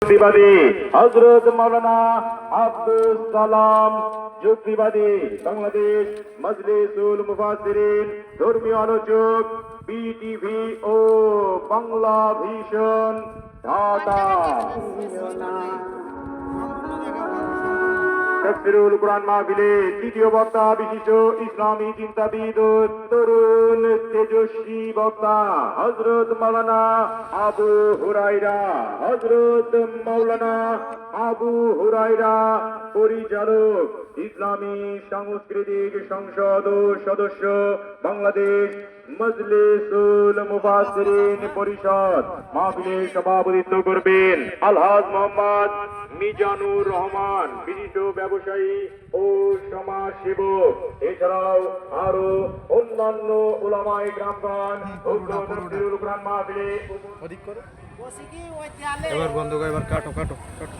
যুক্তিবাদী হযরত মাওলানা আব্দুল সালাম, যুক্তিবাদী বাংলাদেশ মজলিসুল মুফাসসিরিন, ধর্মীয় আলোচক, বিটিভি ও বাংলা ভিশন, ঢাকা। তাফসীরুল কুরআন মাহফিলে তৃতীয় বক্তা বিশিষ্ট ইসলামী চিন্তাবিদ ও তরুণ তেজস্বী বক্তা হযরত মাওলানা আবু হুরায়রা, হযরত মাওলানা আবু হুরায়রা, পরিচালক ইসলামী সাংস্কৃতিক সংসদ ও সদস্য বাংলাদেশ মজলিসুল মুফাসসিরিন পরিষদ। মাহফিলে সভাপতিত্ব করবেন আলহাজ মোহাম্মদ মিজানুর রহমান, বিশিষ্ট ব্যবসায়ী ও সমাজসেবক। এছাড়াও আরো অন্যান্য উলামায়ে কেরামগণ উক্ত তাফসীরুল কুরআন মাহফিলে এবার বন্ধ করে, এবার কাটো কাটো কাটো।